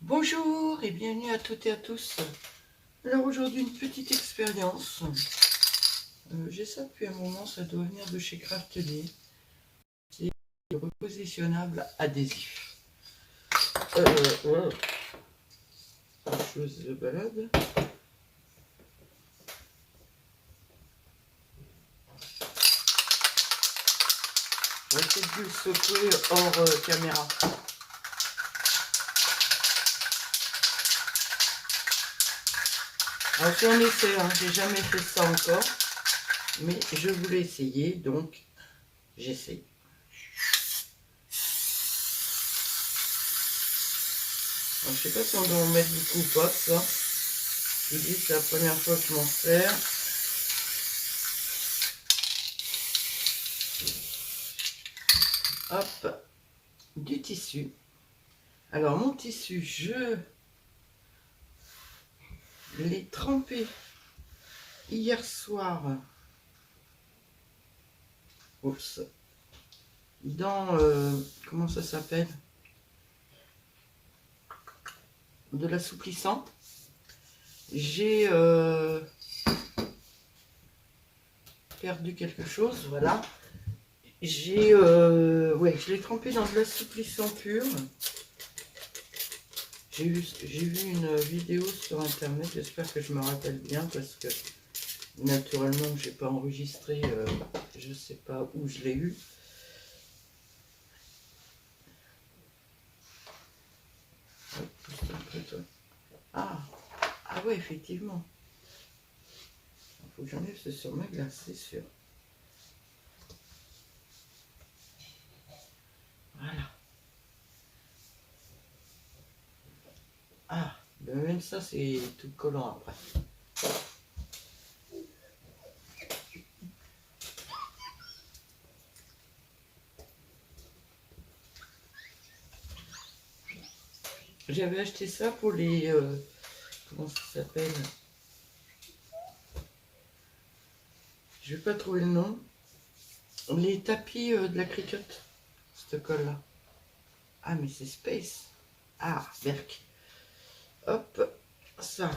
Bonjour et bienvenue à toutes et à tous. Alors aujourd'hui une petite expérience. J'ai ça depuis un moment, ça doit venir de chez Craftelier. C'est le repositionnable adhésif. Chose de balade. On va essayer de le secouer hors caméra. Alors c'est un essai, hein, j'ai jamais fait ça encore, mais je voulais essayer, donc j'essaye. Alors, je sais pas si on doit en mettre beaucoup ou pas, ça. Je vous dis, c'est la première fois que je m'en sers. Hop, du tissu. Alors mon tissu, je l'ai trempé hier soir. Oups. Dans, comment ça s'appelle? De l'assouplissant. J'ai perdu quelque chose, voilà. Ouais, je l'ai trempé dans de l'assouplissant pur. J'ai vu une vidéo sur internet, j'espère que je me rappelle bien parce que naturellement j'ai pas enregistré, je sais pas où je l'ai eu. Ah, ah ouais, effectivement. Il faut que j'enlève ce sur ma glace, c'est sûr. Voilà. Ah, ben même ça, c'est tout collant après. J'avais acheté ça pour les... comment ça s'appelle? Je vais pas trouver le nom. Les tapis de la Cricut. Cette colle-là. Ah, mais c'est Space. Ah, Berk. Hop, ça.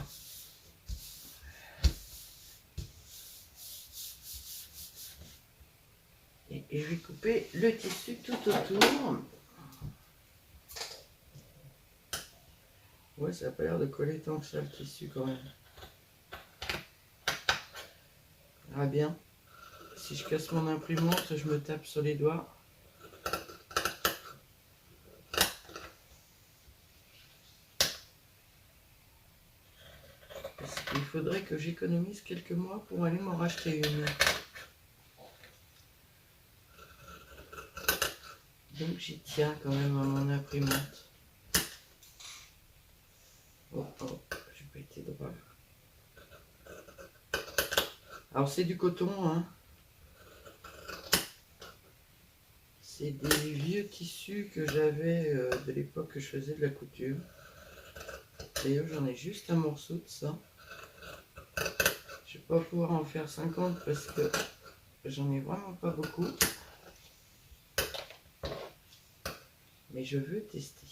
Et je vais couper le tissu tout autour. Ouais, ça n'a pas l'air de coller tant que ça, le tissu, quand même. On verra bien. Si je casse mon imprimante, je me tape sur les doigts. Parce qu'il faudrait que j'économise quelques mois pour aller m'en racheter une. Donc j'y tiens quand même à mon imprimante. Oh, oh, j'ai pas été droit. Alors c'est du coton, hein. C'est des vieux tissus que j'avais de l'époque que je faisais de la couture. D'ailleurs j'en ai juste un morceau de ça. Je vais pas pouvoir en faire 50 parce que j'en ai vraiment pas beaucoup. Mais je veux tester.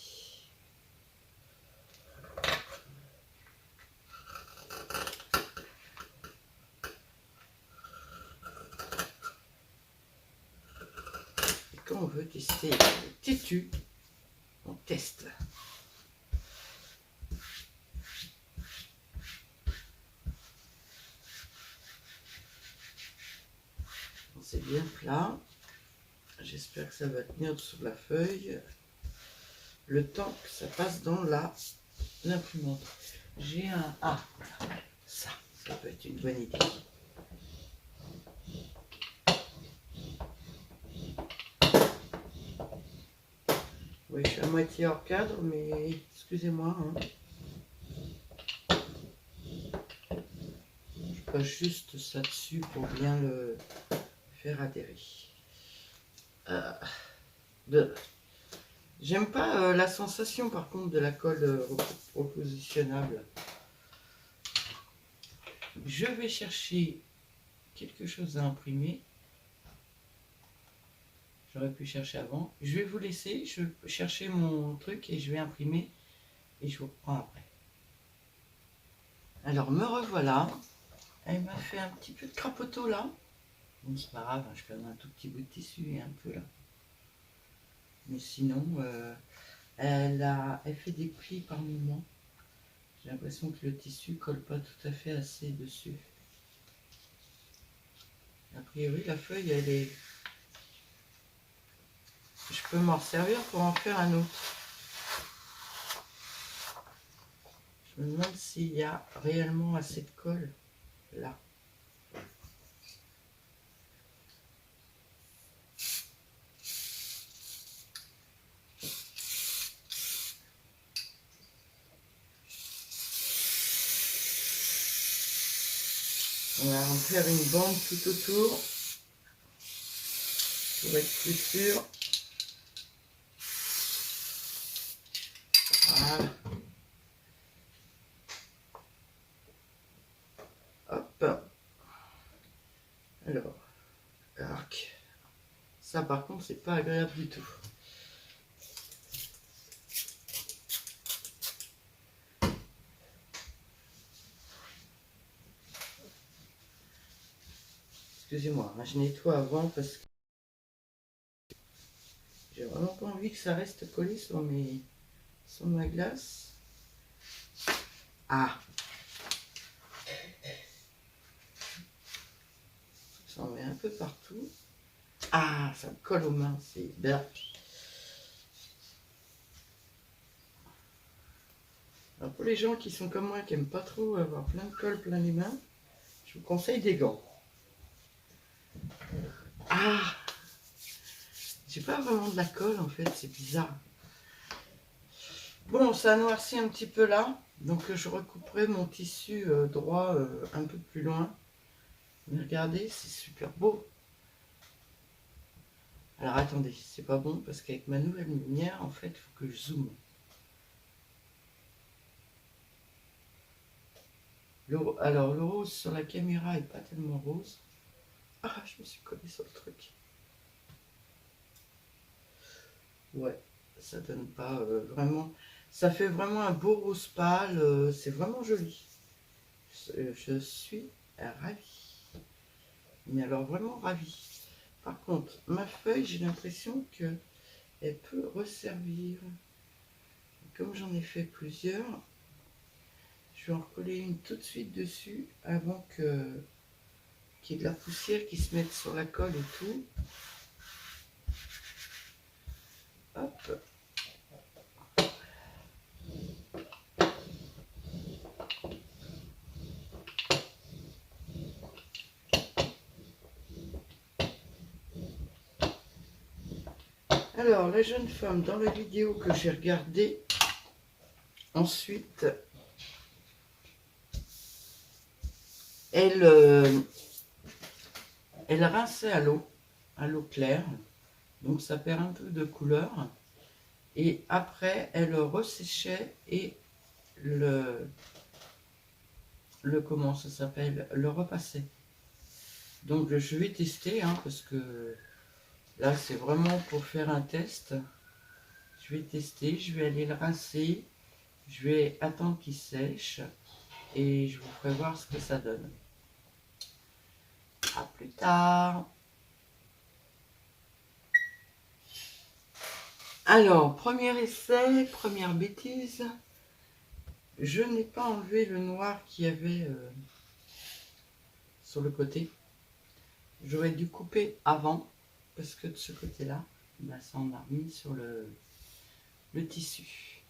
Et quand on veut tester le tissu, on teste. C'est bien plat. J'espère que ça va tenir sur la feuille. Le temps que ça passe dans l'imprimante. J'ai un... Ah, ça peut être une bonne idée. Oui, je suis à moitié hors cadre, mais excusez-moi. Hein. Je passe juste ça dessus pour bien le faire adhérer. J'aime pas la sensation par contre de la colle repositionnable. Je vais chercher quelque chose à imprimer. J'aurais pu chercher avant. Je vais vous laisser, je vais chercher mon truc et je vais imprimer et je vous reprends après. Alors me revoilà. Elle m'a fait un petit peu de crapoteau là. Bon, c'est pas grave, je perds un tout petit bout de tissu et un peu là. Mais sinon, elle fait des plis par moment. J'ai l'impression que le tissu colle pas tout à fait assez dessus. A priori, la feuille, elle est... Je peux m'en servir pour en faire un autre. Je me demande s'il y a réellement assez de colle là. On va en faire une bande tout autour pour être plus sûr. Voilà. Hop. Alors, arc. Ça par contre, c'est pas agréable du tout. Excusez-moi, hein, je nettoie avant parce que j'ai vraiment pas envie que ça reste collé sur ma glace. Ah, ça en met un peu partout. Ah, ça me colle aux mains, c'est bien. Alors pour les gens qui sont comme moi, qui n'aiment pas trop avoir plein de colle plein les mains, je vous conseille des gants. Ah, j'ai pas vraiment de la colle en fait, c'est bizarre. Bon, ça a noirci un petit peu là, donc je recouperai mon tissu droit un peu plus loin. Mais regardez, c'est super beau. Alors attendez, c'est pas bon parce qu'avec ma nouvelle lumière, en fait, il faut que je zoome. Alors le rose sur la caméra est pas tellement rose. Ah, je me suis collée sur le truc. Ouais, ça donne pas vraiment... Ça fait vraiment un beau rose pâle, c'est vraiment joli. Je suis ravie. Mais alors vraiment ravie. Par contre, ma feuille, j'ai l'impression qu'elle peut resservir. Comme j'en ai fait plusieurs, je vais en recoller une tout de suite dessus avant qu'il y ait de la poussière qui se mette sur la colle et tout. Hop. Alors, la jeune femme dans la vidéo que j'ai regardée, ensuite, elle rinçait à l'eau claire, donc ça perd un peu de couleur. Et après, elle resséchait et comment ça s'appelle, le repassait. Donc je vais tester, hein, parce que là c'est vraiment pour faire un test. Je vais tester, je vais aller le rincer, je vais attendre qu'il sèche et je vous ferai voir ce que ça donne. À plus tard. Alors, premier essai, première bêtise. Je n'ai pas enlevé le noir qu'il y avait sur le côté. J'aurais dû couper avant, parce que de ce côté-là, ben, ça en a remis sur le tissu.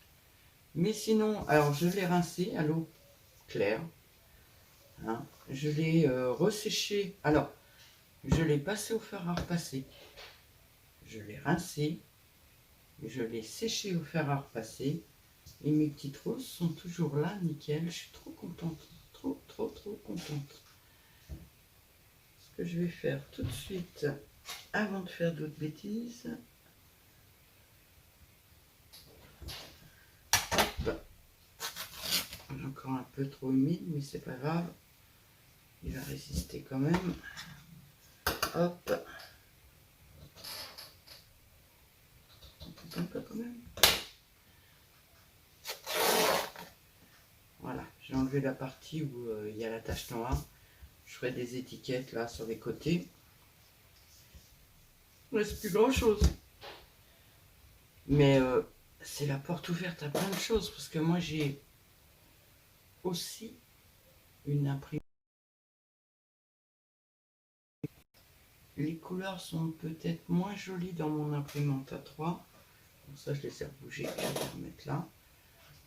Mais sinon, alors je l'ai rincé à l'eau claire. Hein, je l'ai resséché. Alors, je l'ai passé au fer à repasser. Je l'ai rincé. Je l'ai séché au fer à repasser. Et mes petites roses sont toujours là, nickel. Je suis trop contente. Trop contente. Ce que je vais faire tout de suite, avant de faire d'autres bêtises. Hop. Encore un peu trop humide, mais c'est pas grave. Il va résister quand même. Hop. Un peu quand même. J'ai enlevé la partie où il y a la tache noire. Je ferai des étiquettes là sur les côtés. Il ne reste plus grand chose. Mais c'est la porte ouverte à plein de choses. Parce que moi j'ai aussi une imprimante. Les couleurs sont peut-être moins jolies dans mon imprimante à 3. Bon, ça je les ai rebougées, je vais les remettre là.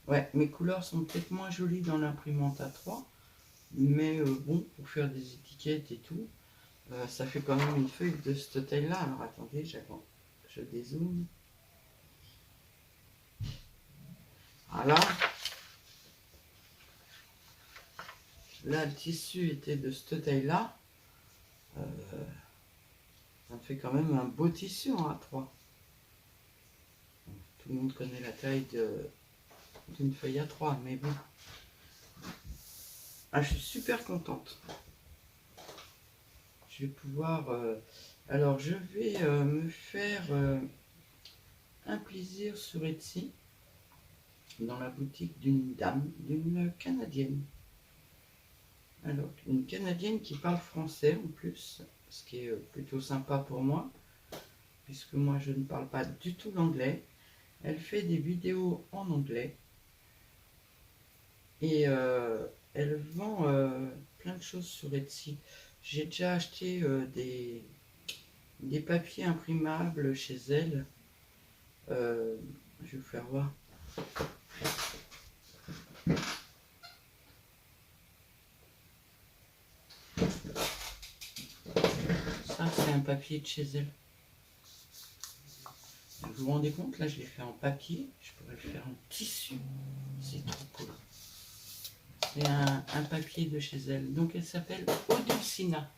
Ouais, mes couleurs sont peut-être moins jolies dans l'imprimante à 3. Mais bon, pour faire des étiquettes et tout, ça fait quand même une feuille de cette taille-là. Alors attendez, je dézoome. Voilà. Là, le tissu était de cette taille-là. Ça me fait quand même un beau tissu en A3. Tout le monde connaît la taille d'une feuille A3, mais bon. Ah, je suis super contente. Je vais pouvoir... alors, je vais me faire un plaisir sur Etsy, dans la boutique d'une dame, d'une Canadienne. Alors, une Canadienne qui parle français en plus, ce qui est plutôt sympa pour moi, puisque moi je ne parle pas du tout l'anglais. Elle fait des vidéos en anglais et elle vend plein de choses sur Etsy. J'ai déjà acheté des papiers imprimables chez elle. Je vais vous faire voir. Ça, c'est un papier de chez elle. Vous vous rendez compte, là, je l'ai fait en papier. Je pourrais le faire en tissu. C'est trop cool. C'est un papier de chez elle. Donc, elle s'appelle Odulcina.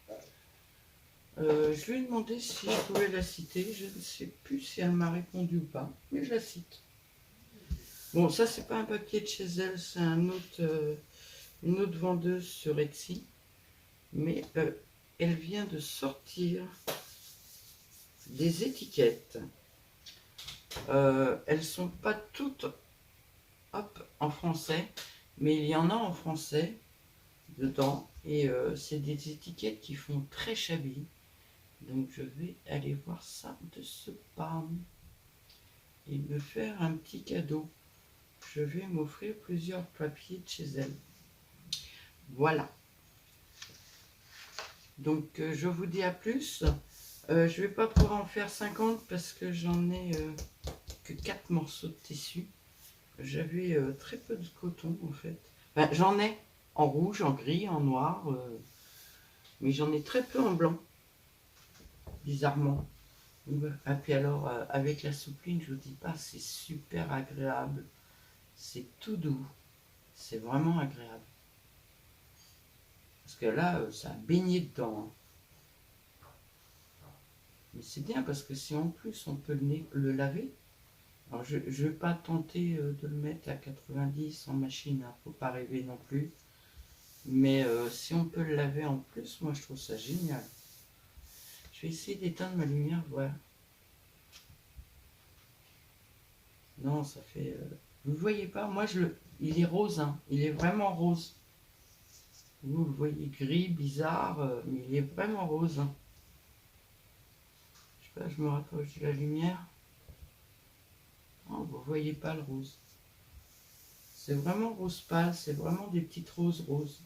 Je lui ai demandé si je pouvais la citer. Je ne sais plus si elle m'a répondu ou pas, mais je la cite. Bon, ça, c'est pas un papier de chez elle, c'est une autre vendeuse sur Etsy. Mais elle vient de sortir des étiquettes. Elles sont pas toutes en français, mais il y en a en français dedans. Et c'est des étiquettes qui font très shabby. Donc je vais aller voir ça de ce pas et me faire un petit cadeau. Je vais m'offrir plusieurs papiers de chez elle. Voilà. Donc je vous dis à plus. Je vais pas pouvoir en faire 50 parce que j'en ai que 4 morceaux de tissu. J'avais très peu de coton en fait. Enfin, j'en ai en rouge, en gris, en noir, mais j'en ai très peu en blanc, bizarrement. Et puis alors, avec la soupline, je vous dis pas, c'est super agréable. C'est tout doux. C'est vraiment agréable. Parce que là, ça a baigné dedans. Mais c'est bien parce que si en plus on peut le laver, alors je ne vais pas tenter de le mettre à 90 en machine, hein, faut pas rêver non plus. Mais si on peut le laver en plus, moi je trouve ça génial. Je vais essayer d'éteindre ma lumière, voilà. Non, ça fait... vous ne voyez pas, moi il est rose, hein. Il est vraiment rose. Vous le voyez gris, bizarre, mais il est vraiment rose. Hein. Je sais pas, je me rapproche de la lumière. Oh, vous ne voyez pas le rose. C'est vraiment rose pâle, c'est vraiment des petites roses roses.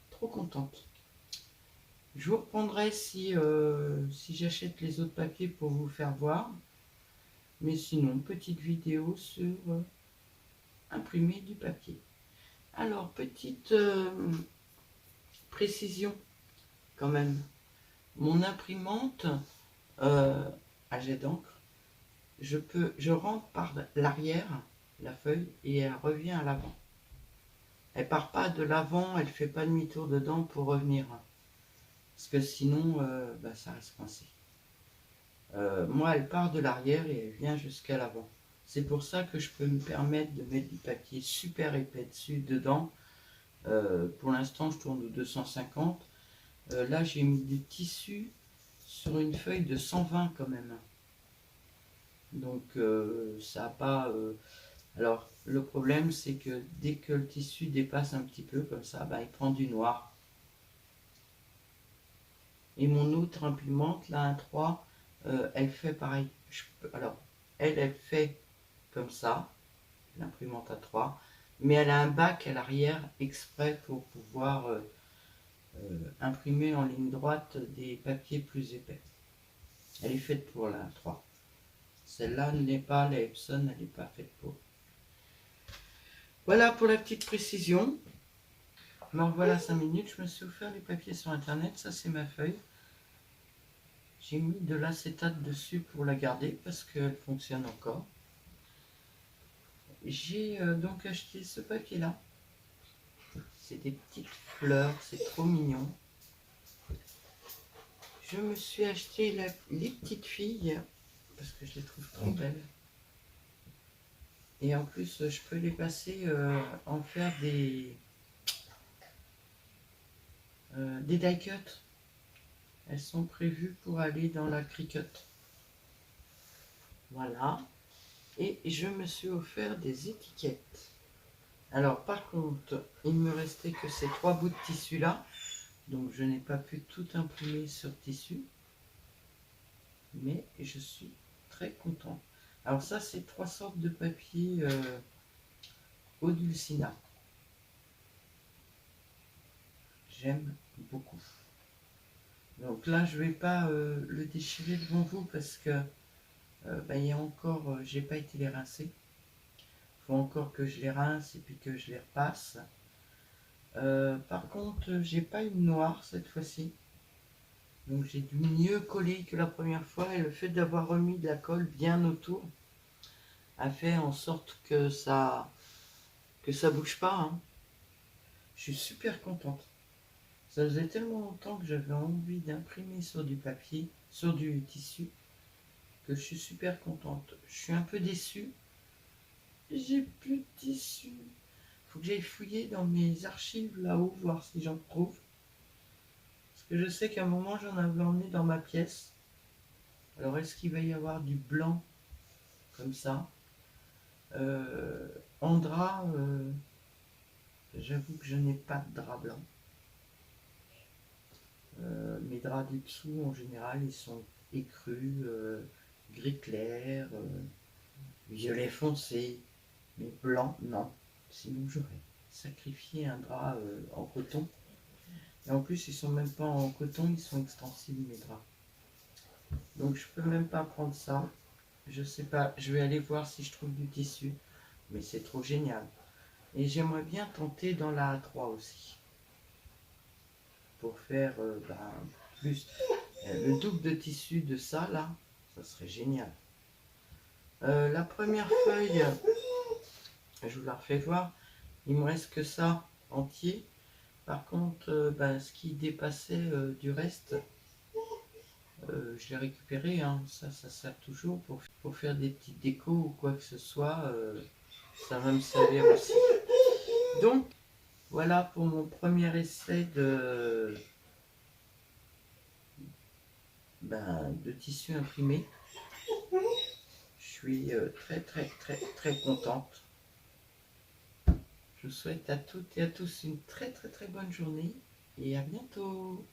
Trop contente. Je vous reprendrai si j'achète les autres papiers pour vous faire voir. Mais sinon, petite vidéo sur imprimer du papier. Alors, petite précision quand même. Mon imprimante à jet d'encre, je rentre par l'arrière la feuille et elle revient à l'avant. Elle part pas de l'avant, elle fait pas demi-tour dedans pour revenir. Parce que sinon, ça reste coincé. Moi, elle part de l'arrière et elle vient jusqu'à l'avant. C'est pour ça que je peux me permettre de mettre du papier super épais dessus, dedans. Pour l'instant, je tourne au 250. Là, j'ai mis du tissu sur une feuille de 120 quand même. Donc, ça n'a pas... alors, Le problème, c'est que dès que le tissu dépasse un petit peu, comme ça, il prend du noir. Et mon autre imprimante, la 1.3, elle fait pareil. Alors, elle fait comme ça, l'imprimante A3, mais elle a un bac à l'arrière exprès pour pouvoir imprimer en ligne droite des papiers plus épais. Elle est faite pour la 3. Celle-là n'est pas, la Epson, elle n'est pas faite pour. Voilà pour la petite précision. Me revoilà 5 minutes, je me suis offert les papiers sur internet, ça c'est ma feuille. J'ai mis de l'acétate dessus pour la garder parce qu'elle fonctionne encore. J'ai donc acheté ce papier-là. C'est des petites fleurs, c'est trop mignon. Je me suis acheté les petites filles parce que je les trouve trop belles. Et en plus, je peux les passer en faire des die cut. Elles sont prévues pour aller dans la Cricut. Voilà. Et je me suis offert des étiquettes. Alors par contre, il me restait que ces 3 bouts de tissu là. Donc je n'ai pas pu tout imprimer sur tissu. Mais je suis très content. Alors ça, c'est 3 sortes de papier Odulcina. J'aime beaucoup. Donc là, je ne vais pas le déchirer devant vous parce que il y a encore, j'ai pas été les rincer. Il faut encore que je les rince et puis que je les repasse. Par contre, j'ai pas une noire cette fois-ci. Donc j'ai dû mieux coller que la première fois et le fait d'avoir remis de la colle bien autour a fait en sorte que ça bouge pas. Hein. Je suis super contente. Ça faisait tellement longtemps que j'avais envie d'imprimer sur du papier, sur du tissu, que je suis super contente. Je suis un peu déçue. J'ai plus de tissu. Faut que j'aille fouiller dans mes archives là-haut, voir si j'en trouve. Parce que je sais qu'à un moment, j'en avais emmené dans ma pièce. Alors, est-ce qu'il va y avoir du blanc comme ça en drap, j'avoue que je n'ai pas de drap blanc. Mes draps du dessous, en général, ils sont écrus, gris clair, violet foncé, mais blanc, non. Sinon, j'aurais sacrifié un drap en coton. Et en plus, ils sont même pas en coton, ils sont extensibles, mes draps. Donc, je peux même pas prendre ça. Je sais pas, je vais aller voir si je trouve du tissu. Mais c'est trop génial. Et j'aimerais bien tenter dans la A3 aussi. Pour faire plus le double de tissu de ça, là, ça serait génial. La première feuille, je vous la refais voir. Il me reste que ça entier. Par contre, ce qui dépassait du reste, je l'ai récupéré. Hein. Ça sert toujours pour faire des petites décos ou quoi que ce soit. Ça va me servir aussi. Donc, voilà pour mon premier essai de tissu imprimé. Je suis très contente. Je vous souhaite à toutes et à tous une très bonne journée et à bientôt.